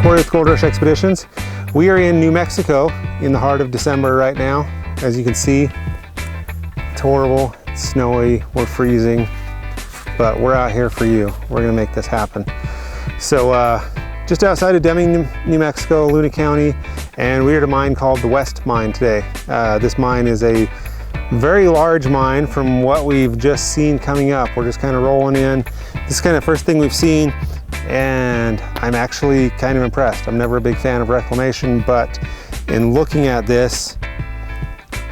Corey with Gold Rush Expeditions. We are in New Mexico in the heart of December right now. As you can see, it's horrible, it's snowy, we're freezing, but we're out here for you. We're gonna make this happen. So just outside of Deming, New Mexico, Luna County, and we're at a mine called the West Mine today. This mine is a very large mine from what we've just seen coming up. We're just kind of rolling in. This is kind of the first thing we've seen, and I'm actually kind of impressed. I'm never a big fan of reclamation, but in looking at this,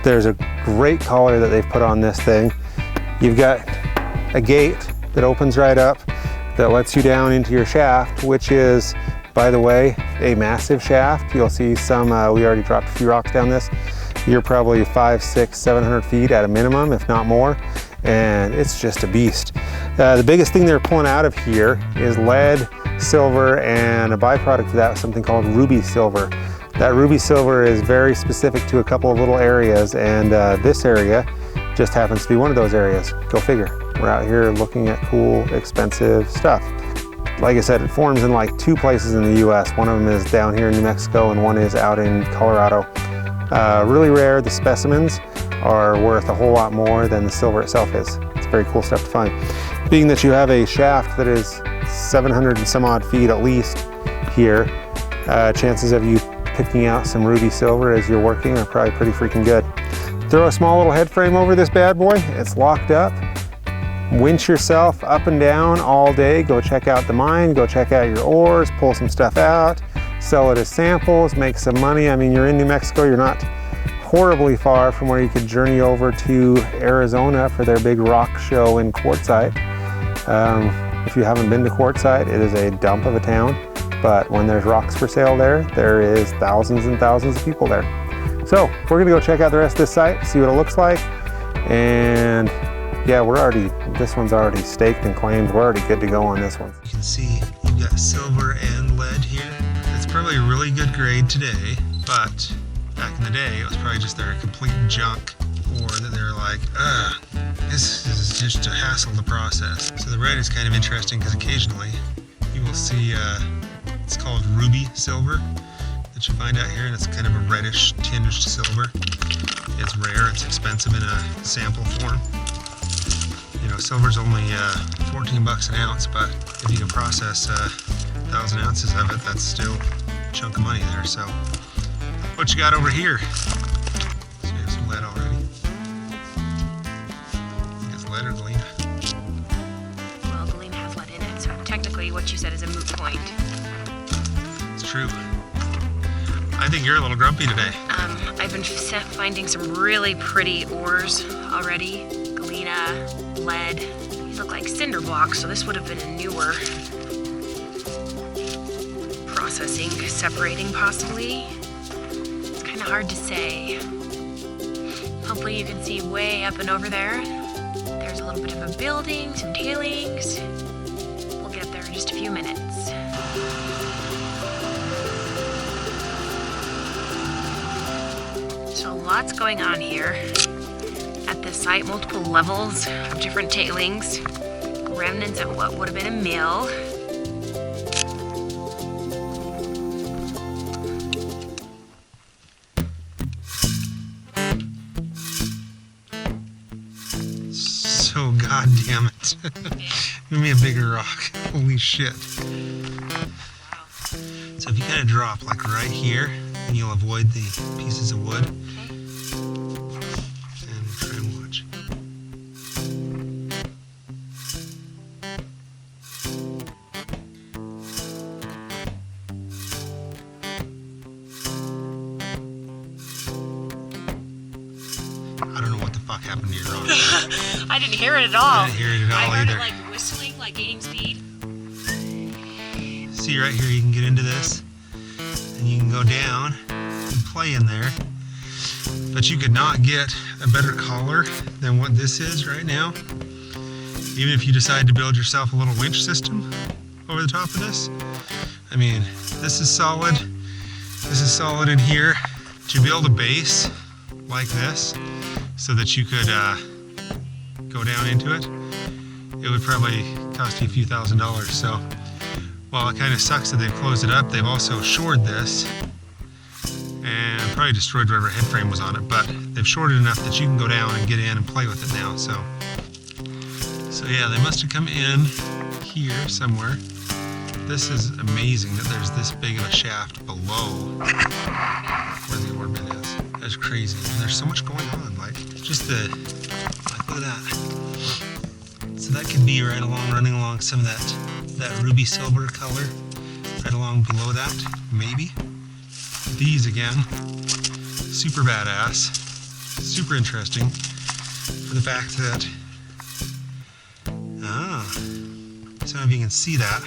there's a great collar that they've put on this thing. You've got a gate that opens right up that lets you down into your shaft, which is, by the way, a massive shaft. You'll see some, we already dropped a few rocks down this. You're probably 500, 600, 700 feet at a minimum, if not more, and it's just a beast. The biggest thing they're pulling out of here is lead, silver, and a byproduct of that, something called ruby silver. That ruby silver is very specific to a couple of little areas, and this area just happens to be one of those areas. Go figure. We're out here looking at cool, expensive stuff. Like I said, it forms in like 2 places in the US. One of them is down here in New Mexico, and one is out in Colorado. Really rare. The specimens are worth a whole lot more than the silver itself is. It's very cool stuff to find. Being that you have a shaft that is 700 and some odd feet at least here, chances of you picking out some ruby silver as you're working are probably pretty freaking good. Throw a small little head frame over this bad boy. It's locked up. Winch yourself up and down all day. Go check out the mine, go check out your ores, pull some stuff out, sell it as samples, make some money. I mean, you're in New Mexico, you're not horribly far from where you could journey over to Arizona for their big rock show in Quartzsite. If you haven't been to Quartzsite, it is a dump of a town, but when there's rocks for sale there, there is thousands and thousands of people there. So we're gonna go check out the rest of this site, see what it looks like, and yeah, this one's already staked and claimed. We're already good to go on this one. You can see you've got silver and lead here. It's probably a really good grade today, but back in the day, it was probably just their complete junk, or that they're like, this is just a hassle to process. So the red is kind of interesting because occasionally you will see, it's called ruby silver that you find out here, and it's kind of a reddish tinged silver. It's rare, it's expensive in a sample form. You know, silver's only 14 bucks an ounce, but if you can process 1,000 ounces of it, that's still a chunk of money there. So, what you got over here? So you have some lead already. I think it's lead or galena. Well, galena has lead in it, so technically what you said is a moot point. It's true. I think you're a little grumpy today. I've been finding some really pretty ores already. Galena, lead. These look like cinder blocks, so this would have been a newer processing, separating possibly. It's kind of hard to say. Hopefully you can see way up and over there. There's a little bit of a building, some tailings. We'll get there in just a few minutes. So lots going on here at this site, multiple levels of different tailings, remnants of what would have been a mill. So goddamn it. Give me a bigger rock. Holy shit. So if you kind of drop like right here, and you'll avoid the pieces of wood. And try and watch. I don't know what the fuck happened to your rock. I didn't hear it at all. I didn't hear it at all I heard either. it like whistling, like gaining speed. See right here, you can get into this, and you can go down and play in there. But you could not get a better collar than what this is right now. Even if you decide to build yourself a little winch system over the top of this. I mean, this is solid. This is solid in here. To build a base like this so that you could go down into it, it would probably cost you a few $1,000s. So Well, it kind of sucks that they've closed it up. They've also shored this and probably destroyed whatever head frame was on it, but they've shored it enough that you can go down and get in and play with it now. So yeah, they must have come in here somewhere. This is amazing that there's this big of a shaft below where the ore bin is. That's crazy. And there's so much going on. Like, just look at that. So that could be right along, running along some of that ruby silver color, right along below that, maybe. These again, super badass, super interesting for the fact that, I don't know if you can see that.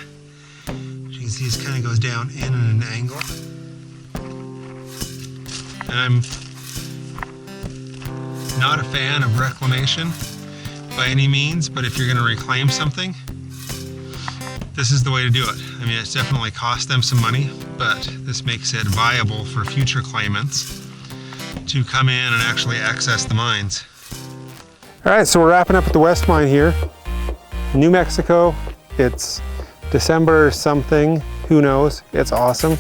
You can see this kind of goes down in an angle. And I'm not a fan of reclamation by any means, but if you're going to reclaim something, this is the way to do it. I mean, it's definitely cost them some money, but this makes it viable for future claimants to come in and actually access the mines. All right, so we're wrapping up at the West Mine here. New Mexico, it's December something, who knows, it's awesome.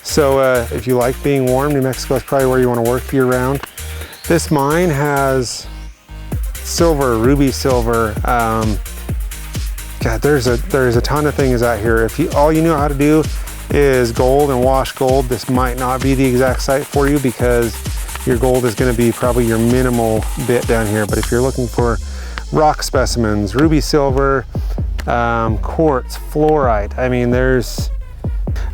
So if you like being warm, New Mexico is probably where you want to work year round. This mine has silver, ruby silver, God, there's a ton of things out here. If all you know how to do is gold and wash gold, this might not be the exact site for you because your gold is going to be probably your minimal bit down here. But if you're looking for rock specimens, ruby silver, quartz, fluorite, I mean,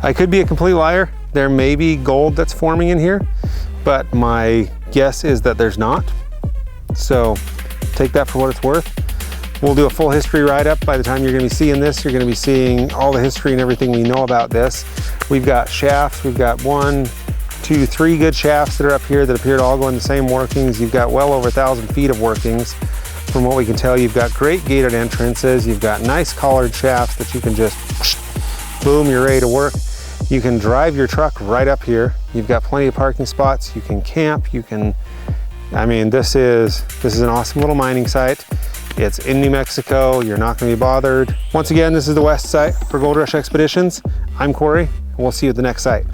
I could be a complete liar. There may be gold that's forming in here, but my guess is that there's not. So take that for what it's worth. We'll do a full history write-up. By the time you're going to be seeing this, you're going to be seeing all the history and everything we know about this. We've got shafts. We've got 1, 2, 3 good shafts that are up here that appear to all go in the same workings. You've got well over 1,000 feet of workings. From what we can tell, you've got great gated entrances. You've got nice collared shafts that you can just, boom, you're ready to work. You can drive your truck right up here. You've got plenty of parking spots. You can camp. I mean, this is an awesome little mining site. It's in New Mexico. You're not going to be bothered. Once again, this is the West site for Gold Rush Expeditions. I'm Corey, and we'll see you at the next site.